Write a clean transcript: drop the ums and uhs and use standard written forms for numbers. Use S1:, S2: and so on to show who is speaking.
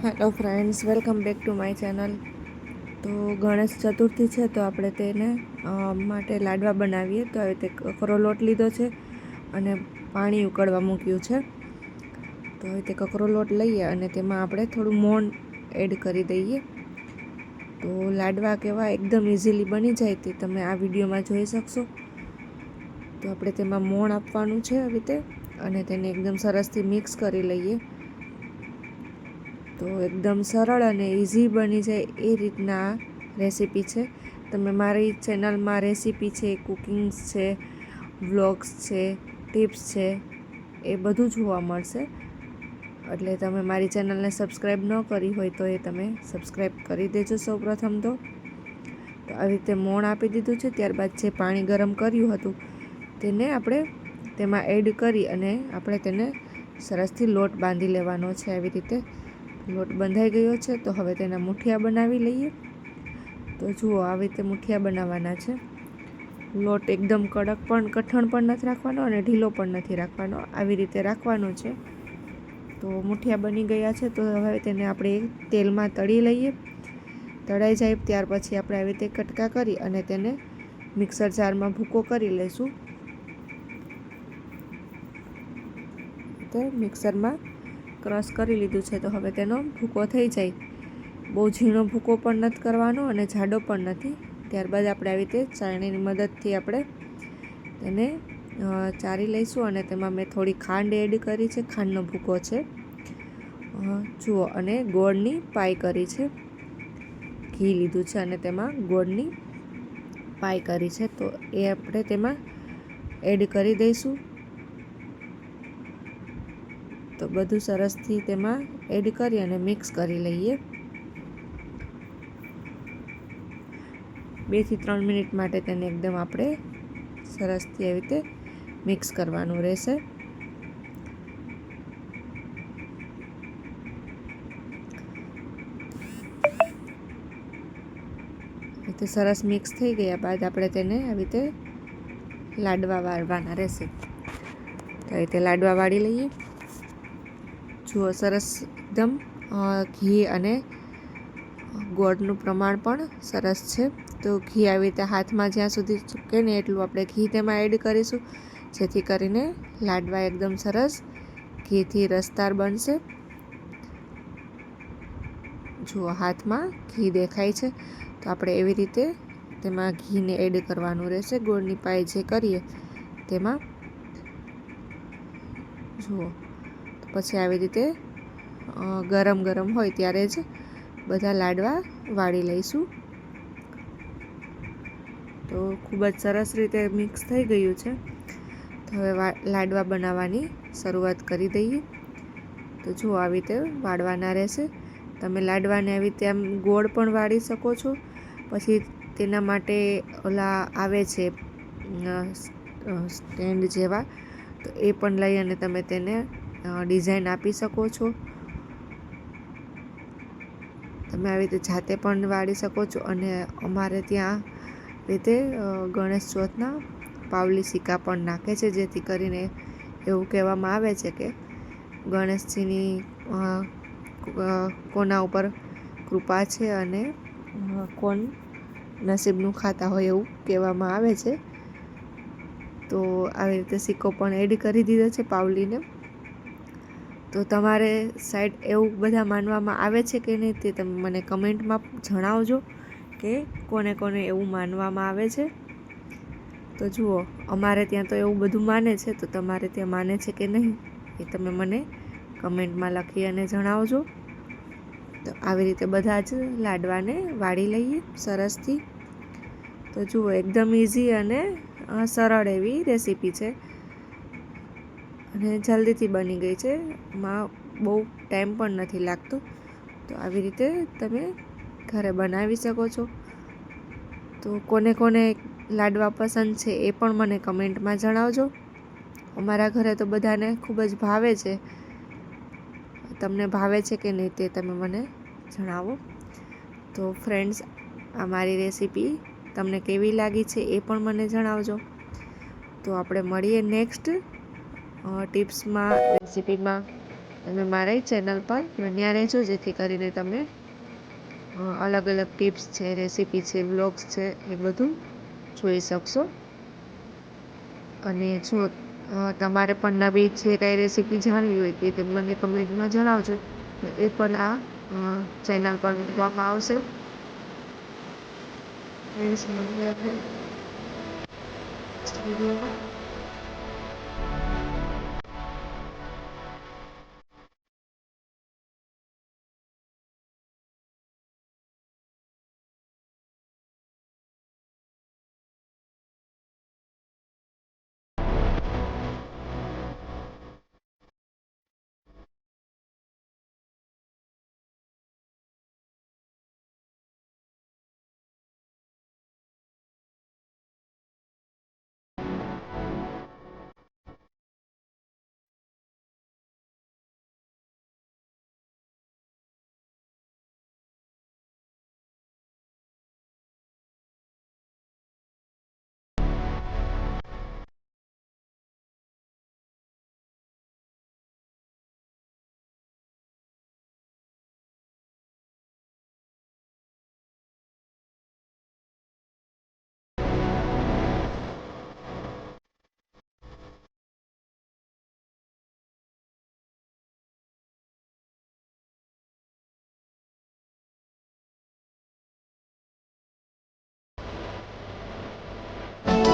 S1: Hello friends, welcome back to my channel. તો ગણેશ ચતુર્થી છે તો આપણે તેને માટે લાડવા બનાવીએ. તો આવી રીતે કકરો લોટ લીધો છે અને પાણી ઉકળવા મૂક્યું છે. તો આવી રીતે કકરો લોટ લઈએ અને તેમાં આપણે થોડું મોણ એડ કરી દઈએ. તો લાડવા કેવા એકદમ ઇઝીલી બની જાય તે તમે આ વિડીયોમાં જોઈ શકશો. તો આપણે તેમાં મોણ આપવાનું છે આવી રીતે અને તેને એકદમ સરસથી મિક્સ કરી લઈએ. તો એકદમ સરળ અને ઇઝી બની જાય એ રીતના રેસીપી છે. તમે મારી ચેનલમાં રેસીપી છે, કુકિંગ્સ છે, વ્લોગ્સ છે, ટિપ્સ છે, એ બધું જોવા મળશે. એટલે તમે મારી ચેનલને સબસ્ક્રાઈબ ન કરી હોય તો એ તમે સબસ્ક્રાઈબ કરી દેજો સૌપ્રથમ તો. આવી રીતે મોણ આપી દીધું છે. ત્યારબાદ જે પાણી ગરમ કર્યું હતું તેને આપણે તેમાં એડ કરી અને આપણે તેને સરસથી લોટ બાંધી લેવાનો છે. આવી રીતે લોટ બંધાઈ ગયો છે. તો હવે તેના મુઠિયા બનાવી લઈએ. તો જુઓ, આવી રીતે મુઠિયા બનાવવાના છે. લોટ એકદમ કઠણ પણ નથી રાખવાનો અને ઢીલો પણ નથી રાખવાનો, આવી રીતે રાખવાનો છે. તો મુઠિયા બની ગયા છે. તો હવે તેને આપણે તેલમાં તળી લઈએ. તળાઈ જાય ત્યાર પછી આપણે આવી રીતે કટકા કરી અને તેને મિક્સર જારમાં ભૂકો કરી લઈશું. તો મિક્સરમાં ક્રશ કરી લીધું છે. તો હવે તેનો ભૂકો થઈ જાય. બહુ ઝીણો ભૂકો પણ નથી કરવાનો અને જાડો પણ નથી. ત્યારબાદ આપણે આવી રીતે ચાળણીની મદદથી આપણે તેને ચારી લઈશું અને તેમાં મેં થોડી ખાંડ એડ કરી છે. ખાંડનો ભૂકો છે જુઓ, અને ગોળની પાઈ કરી છે. ઘી લીધું છે અને તેમાં ગોળની પાઈ કરી છે. તો એ આપણે તેમાં એડ કરી દઈશું. તો બધું સરસથી તેમાં એડ કરી અને મિક્સ કરી લઈએ. 2 થી 3 મિનિટ માટે તેને એકદમ આપણે સરસથી આવી રીતે મિક્સ કરવાનું રહેશે. રીતે સરસ મિક્સ થઈ ગયા બાદ આપણે તેને આવી રીતે લાડવા વાળવાના રહેશે. તો આવી રીતે લાડવા વાળી લઈએ. જુઓ, સરસ એકદમ ઘી અને ગોળનું પ્રમાણ પણ સરસ છે. તો ઘી આવી રીતે હાથમાં જ્યાં સુધી ચૂકે ને એટલું આપણે ઘી તેમાં એડ કરીશું, જેથી કરીને લાડવા એકદમ સરસ ઘીથી રસદાર બનશે. જુઓ, હાથમાં ઘી દેખાય છે. તો આપણે એવી રીતે તેમાં ઘીને એડ કરવાનું રહેશે. ગોળની પાઈ જે કરીએ તેમાં જુઓ. તો પછી આવી રીતે ગરમ ગરમ હોય ત્યારે જ બધા લાડવા વાળી લઈશું. તો ખૂબ જ સરસ રીતે મિક્સ થઈ ગયું છે. તો હવે લાડવા બનાવવાની શરૂઆત કરી દઈએ. તો જુઓ, આવી રીતે વાળવાના રહેશે. તમે લાડવાને આવી રીતે આમ ગોળ પણ વાળી શકો છો. પછી તેના માટે ઓલા આવે છે સ્ટેન્ડ જેવા, તો એ પણ લઈ અને તમે તેને ડિઝાઇન આપી શકો છો. તમે આવી રીતે જાતે પણ વાળી શકો છો. અને અમારે ત્યાં રીતે ગણેશ ચોથના પાવલી સિક્કા પણ નાખે છે, જેથી કરીને એવું કહેવામાં આવે છે કે ગણેશજીની કોના ઉપર કૃપા છે અને કોણ નસીબનું ખાતા હોય એવું કહેવામાં આવે છે. તો આવી રીતે સિક્કો પણ એડ કરી દીધો છે પાવલીને. તો તમારે સાઈડ એવું બધા માનવામાં આવે છે કે નહીં તે તમે મને કમેન્ટમાં જણાવજો કે કોને કોને એવું માનવામાં આવે છે. તો જુઓ, અમારે ત્યાં તો એવું બધું માને છે. તો તમારે ત્યાં માને છે કે નહીં એ તમે મને કમેન્ટમાં લખી અને જણાવજો. તો આવી રીતે બધા જ લાડવાને વાળી લઈએ સરસથી. તો જુઓ, એકદમ ઇઝી અને સરળ એવી રેસીપી છે અને જલ્દીથી બની ગઈ છે. એમાં બહુ ટાઈમ પણ નથી લાગતો. તો આવી રીતે તમે ઘરે બનાવી શકો છો. તો કોને કોને લાડવા પસંદ છે એ પણ મને કમેન્ટમાં જણાવજો. અમારા ઘરે તો બધાને ખૂબ જ ભાવે છે. તમને ભાવે છે કે નહીં તે તમે મને જણાવો. તો ફ્રેન્ડ્સ, આ મારી રેસીપી તમને કેવી લાગી છે એ પણ મને જણાવજો. તો આપણે મળીએ નેક્સ્ટ ટિપ્સમાં, રેસીપીમાં. તમે મારી ચેનલ પર બન્યા રહેજો, જેથી કરીને તમે અલગ અલગ ટિપ્સ છે, રેસીપી છે, વ્લોગ્સ છે, એ બધું જોઈ શકશો. અને જો તમારે પણ નવી છે કાંઈ રેસીપી જાણવી હોય તે મને કમેન્ટમાં જણાવજો, એ પણ આ ચેનલ પર મૂકવામાં આવશે. વિડીયોમાં